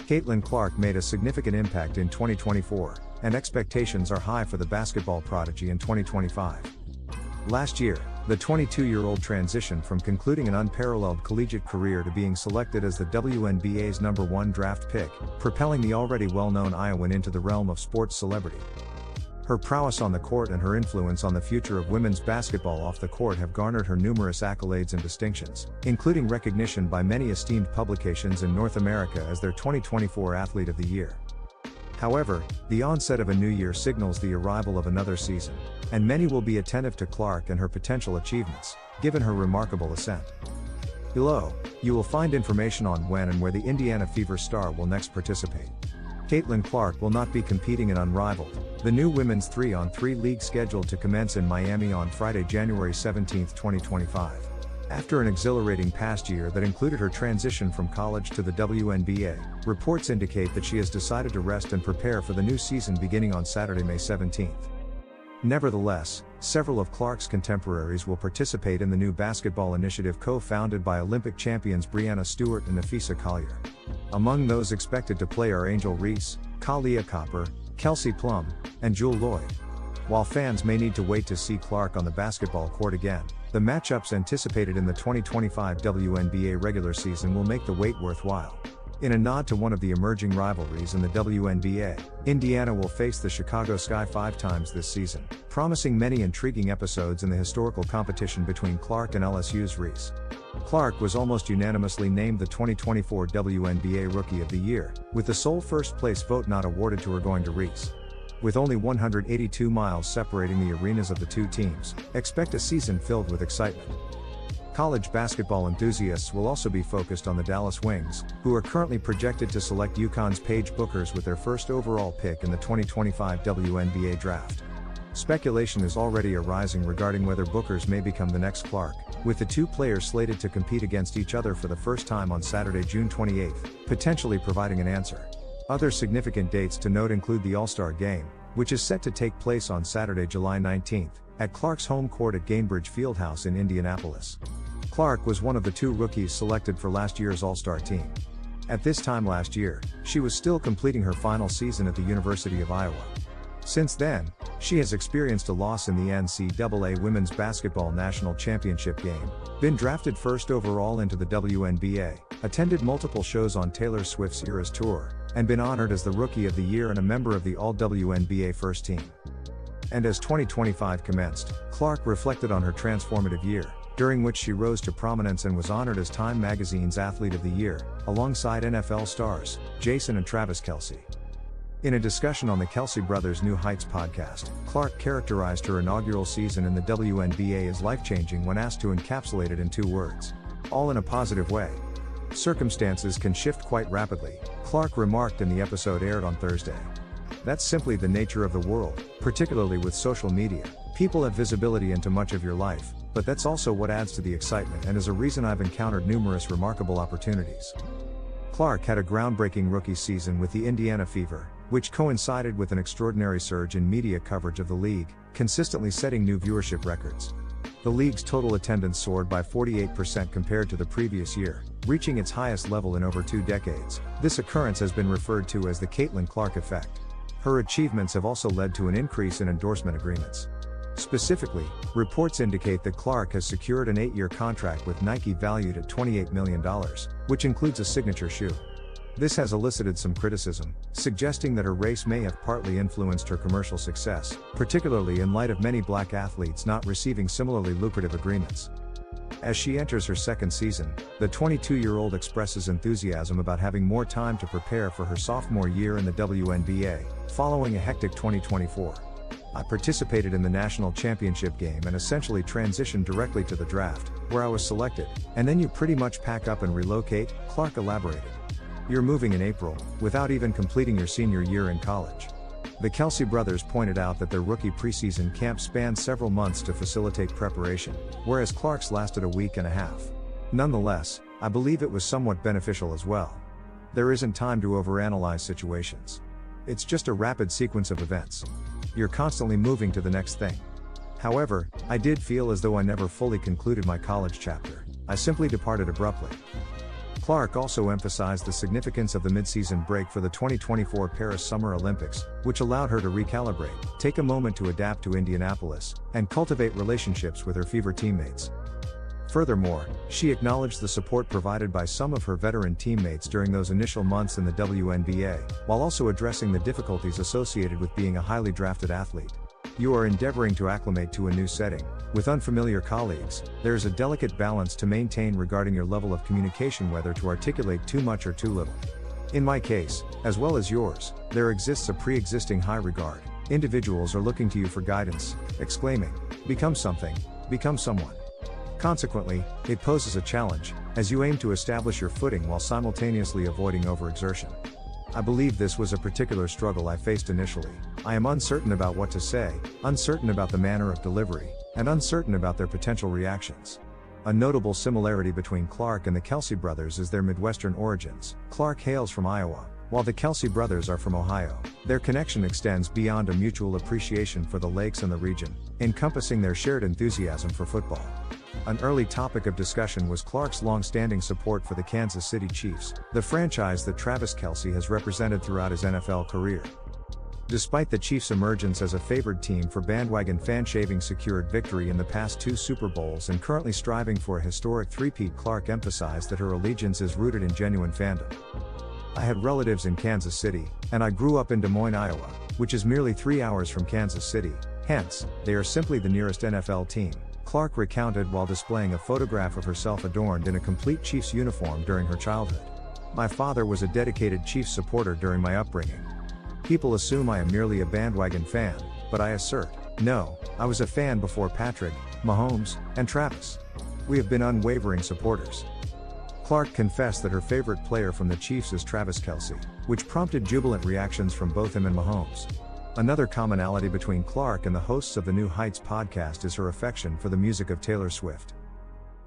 Caitlin Clark made a significant impact in 2024, and expectations are high for the basketball prodigy in 2025. Last year, the 22-year-old transitioned from concluding an unparalleled collegiate career to being selected as the WNBA's #1 draft pick, propelling the already well-known Iowan into the realm of sports celebrity. Her prowess on the court and her influence on the future of women's basketball off the court have garnered her numerous accolades and distinctions, including recognition by many esteemed publications in North America as their 2024 Athlete of the Year. However, the onset of a new year signals the arrival of another season, and many will be attentive to Clark and her potential achievements, given her remarkable ascent. Below, you will find information on when and where the Indiana Fever star will next participate. Caitlin Clark will not be competing in Unrivaled, the new women's 3-on-3 league scheduled to commence in Miami on Friday, January 17, 2025. After an exhilarating past year that included her transition from college to the WNBA, reports indicate that she has decided to rest and prepare for the new season beginning on Saturday, May 17. Nevertheless, several of Clark's contemporaries will participate in the new basketball initiative co-founded by Olympic champions Breanna Stewart and Nafisa Collier. Among those expected to play are Angel Reese, Kalia Copper, Kelsey Plum, and Jewel Lloyd. While fans may need to wait to see Clark on the basketball court again, the matchups anticipated in the 2025 WNBA regular season will make the wait worthwhile. In a nod to one of the emerging rivalries in the WNBA, Indiana will face the Chicago Sky 5 times this season, promising many intriguing episodes in the historical competition between Clark and LSU's Reese. Clark was almost unanimously named the 2024 WNBA Rookie of the Year, with the sole first-place vote not awarded to her going to Reese. With only 182 miles separating the arenas of the two teams, expect a season filled with excitement. College basketball enthusiasts will also be focused on the Dallas Wings, who are currently projected to select UConn's Paige Bueckers with their first overall pick in the 2025 WNBA draft. Speculation is already arising regarding whether Bueckers may become the next Clark, with the two players slated to compete against each other for the first time on Saturday, June 28, potentially providing an answer. Other significant dates to note include the All-Star Game, which is set to take place on Saturday, July 19, at Clark's home court at Gainbridge Fieldhouse in Indianapolis. Clark was one of the two rookies selected for last year's All-Star team. At this time last year, she was still completing her final season at the University of Iowa. Since then, she has experienced a loss in the NCAA Women's Basketball National Championship game, been drafted first overall into the WNBA, attended multiple shows on Taylor Swift's Eras Tour, and been honored as the Rookie of the Year and a member of the All-WNBA First Team. And as 2025 commenced, Clark reflected on her transformative year, during which she rose to prominence and was honored as Time Magazine's Athlete of the Year, alongside NFL stars, Jason and Travis Kelce. In a discussion on the Kelce Brothers' New Heights podcast, Clark characterized her inaugural season in the WNBA as life-changing when asked to encapsulate it in 2 words. All in a positive way. Circumstances can shift quite rapidly, Clark remarked, and the episode aired on Thursday. That's simply the nature of the world, particularly with social media. People have visibility into much of your life, but that's also what adds to the excitement and is a reason I've encountered numerous remarkable opportunities. Clark had a groundbreaking rookie season with the Indiana Fever, which coincided with an extraordinary surge in media coverage of the league, consistently setting new viewership records. The league's total attendance soared by 48% compared to the previous year, reaching its highest level in over 2 decades. This occurrence has been referred to as the Caitlin Clark effect. Her achievements have also led to an increase in endorsement agreements. Specifically, reports indicate that Clark has secured an 8-year contract with Nike valued at $28 million, which includes a signature shoe. This has elicited some criticism, suggesting that her race may have partly influenced her commercial success, particularly in light of many black athletes not receiving similarly lucrative agreements. As she enters her second season, the 22-year-old expresses enthusiasm about having more time to prepare for her sophomore year in the WNBA, following a hectic 2024. I participated in the national championship game and essentially transitioned directly to the draft, where I was selected, and then you pretty much pack up and relocate, Clark elaborated. You're moving in April, without even completing your senior year in college. The Kelce brothers pointed out that their rookie preseason camp spanned several months to facilitate preparation, whereas Clark's lasted a week and a half. Nonetheless, I believe it was somewhat beneficial as well. There isn't time to overanalyze situations. It's just a rapid sequence of events. You're constantly moving to the next thing. However, I did feel as though I never fully concluded my college chapter. I simply departed abruptly. Clark also emphasized the significance of the mid-season break for the 2024 Paris Summer Olympics, which allowed her to recalibrate, take a moment to adapt to Indianapolis, and cultivate relationships with her Fever teammates. Furthermore, she acknowledged the support provided by some of her veteran teammates during those initial months in the WNBA, while also addressing the difficulties associated with being a highly drafted athlete. You are endeavoring to acclimate to a new setting. With unfamiliar colleagues, there is a delicate balance to maintain regarding your level of communication, whether to articulate too much or too little. In my case, as well as yours, there exists a pre-existing high regard. Individuals are looking to you for guidance, exclaiming, "Become something, become someone." Consequently, it poses a challenge, as you aim to establish your footing while simultaneously avoiding overexertion. I believe this was a particular struggle I faced initially. I am uncertain about what to say, uncertain about the manner of delivery, and uncertain about their potential reactions. A notable similarity between Clark and the Kelsey brothers is their Midwestern origins. Clark hails from Iowa, while the Kelsey brothers are from Ohio. Their connection extends beyond a mutual appreciation for the lakes and the region, encompassing their shared enthusiasm for football. An early topic of discussion was Clark's long-standing support for the Kansas City Chiefs, the franchise that Travis Kelce has represented throughout his NFL career. Despite the Chiefs' emergence as a favored team for bandwagon fan shaving secured victory in the past 2 Super Bowls and currently striving for a historic three-peat, Clark emphasized that her allegiance is rooted in genuine fandom. "I had relatives in Kansas City, and I grew up in Des Moines, Iowa, which is merely 3 hours from Kansas City, hence, they are simply the nearest NFL team," Clark recounted while displaying a photograph of herself adorned in a complete Chiefs uniform during her childhood. "My father was a dedicated Chiefs supporter during my upbringing. People assume I am merely a bandwagon fan, but I assert, no, I was a fan before Patrick, Mahomes, and Travis. We have been unwavering supporters." Clark confessed that her favorite player from the Chiefs is Travis Kelce, which prompted jubilant reactions from both him and Mahomes. Another commonality between Clark and the hosts of the New Heights podcast is her affection for the music of Taylor Swift.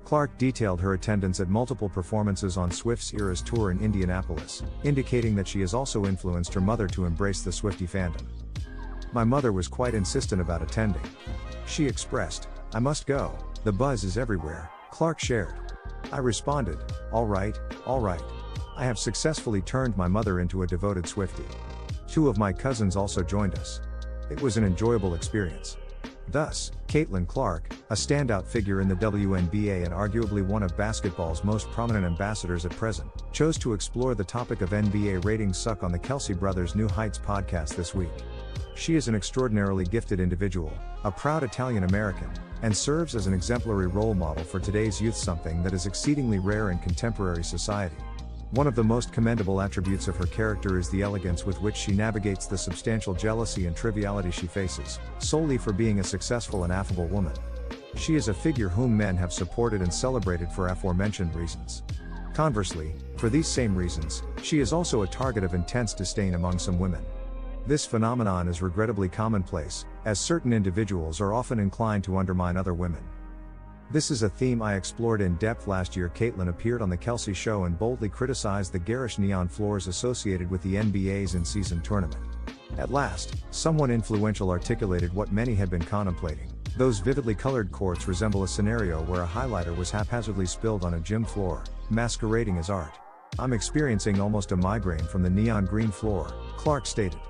Clark detailed her attendance at multiple performances on Swift's Eras Tour in Indianapolis, indicating that she has also influenced her mother to embrace the Swiftie fandom. "My mother was quite insistent about attending. She expressed, 'I must go, the buzz is everywhere,'" Clark shared. "I responded, 'All right, all right.' I have successfully turned my mother into a devoted Swiftie. 2 of my cousins also joined us. It was an enjoyable experience." Thus, Caitlin Clark, a standout figure in the WNBA and arguably one of basketball's most prominent ambassadors at present, chose to explore the topic of NBA ratings suck on the Kelsey Brothers' New Heights podcast this week. She is an extraordinarily gifted individual, a proud Italian American, and serves as an exemplary role model for today's youth, something that is exceedingly rare in contemporary society. One of the most commendable attributes of her character is the elegance with which she navigates the substantial jealousy and triviality she faces, solely for being a successful and affable woman. She is a figure whom men have supported and celebrated for aforementioned reasons. Conversely, for these same reasons, she is also a target of intense disdain among some women. This phenomenon is regrettably commonplace, as certain individuals are often inclined to undermine other women. This is a theme I explored in depth last year. Caitlin appeared on The Kelsey Show and boldly criticized the garish neon floors associated with the NBA's in-season tournament. At last, someone influential articulated what many had been contemplating. Those vividly colored courts resemble a scenario where a highlighter was haphazardly spilled on a gym floor, masquerading as art. "I'm experiencing almost a migraine from the neon green floor," Clark stated.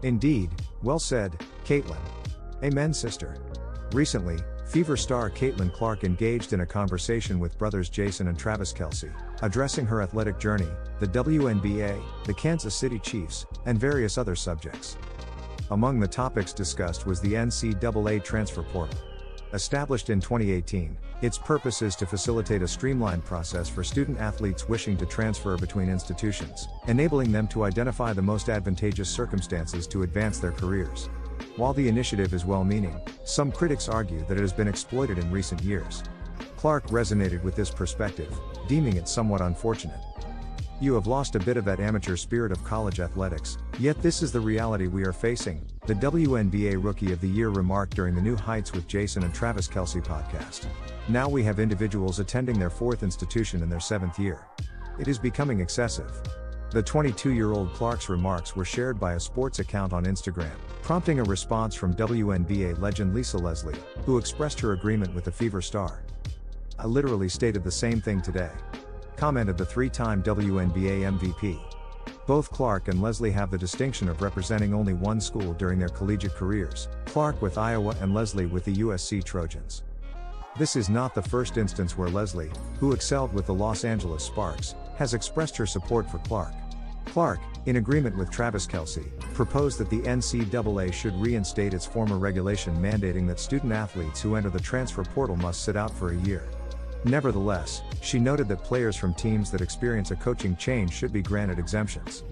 "Indeed, well said, Caitlin. Amen, sister." Recently, Fever star Caitlin Clark engaged in a conversation with brothers Jason and Travis Kelce, addressing her athletic journey, the WNBA, the Kansas City Chiefs, and various other subjects. Among the topics discussed was the NCAA transfer portal. Established in 2018, its purpose is to facilitate a streamlined process for student athletes wishing to transfer between institutions, enabling them to identify the most advantageous circumstances to advance their careers. While the initiative is well-meaning, some critics argue that it has been exploited in recent years. Clark resonated with this perspective, deeming it somewhat unfortunate. "You have lost a bit of that amateur spirit of college athletics, yet this is the reality we are facing," the WNBA Rookie of the Year remarked during the New Heights with Jason and Travis Kelce podcast. "Now we have individuals attending their 4th institution in their 7th year. It is becoming excessive." The 22-year-old Clark's remarks were shared by a sports account on Instagram, prompting a response from WNBA legend Lisa Leslie, who expressed her agreement with the Fever star. "I literally stated the same thing today. commented the three-time WNBA MVP. Both Clark and Leslie have the distinction of representing only one school during their collegiate careers, Clark with Iowa and Leslie with the USC Trojans. This is not the first instance where Leslie, who excelled with the Los Angeles Sparks, has expressed her support for Clark. Clark, in agreement with Travis Kelce, proposed that the NCAA should reinstate its former regulation mandating that student athletes who enter the transfer portal must sit out for a year. Nevertheless, she noted that players from teams that experience a coaching change should be granted exemptions.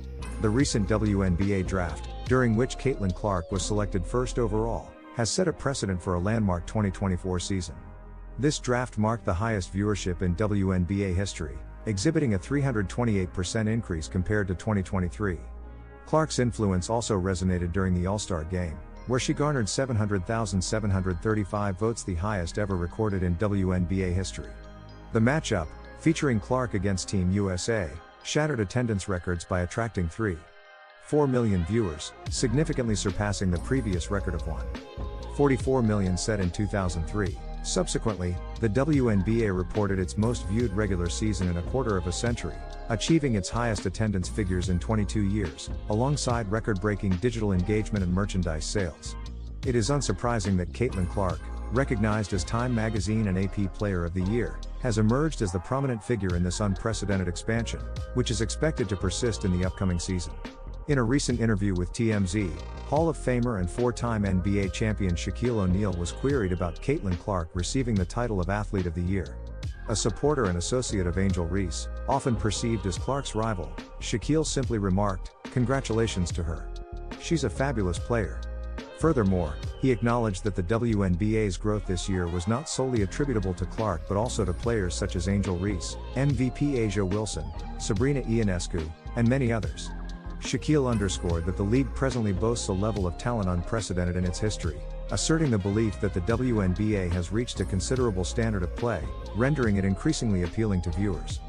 The recent WNBA draft, during which Caitlin Clark was selected first overall, has set a precedent for a landmark 2024 season. This draft marked the highest viewership in WNBA history, exhibiting a 328% increase compared to 2023. Clark's influence also resonated during the All-Star Game, where she garnered 700,735 votes, the highest ever recorded in WNBA history. The matchup, featuring Clark against Team USA, shattered attendance records by attracting 3.4 million viewers, significantly surpassing the previous record of 1.44 million set in 2003. Subsequently, the WNBA reported its most viewed regular season in a quarter of a century, achieving its highest attendance figures in 22 years, alongside record-breaking digital engagement and merchandise sales. It is unsurprising that Caitlin Clark, recognized as Time Magazine and AP Player of the Year, has emerged as the prominent figure in this unprecedented expansion, which is expected to persist in the upcoming season. In a recent interview with TMZ, Hall of Famer and four-time NBA champion Shaquille O'Neal was queried about Caitlin Clark receiving the title of Athlete of the Year. A supporter and associate of Angel Reese, often perceived as Clark's rival, Shaquille simply remarked, "Congratulations to her. She's a fabulous player." Furthermore, he acknowledged that the WNBA's growth this year was not solely attributable to Clark but also to players such as Angel Reese, MVP Asia Wilson, Sabrina Ionescu, and many others. Shaquille underscored that the league presently boasts a level of talent unprecedented in its history, asserting the belief that the WNBA has reached a considerable standard of play, rendering it increasingly appealing to viewers.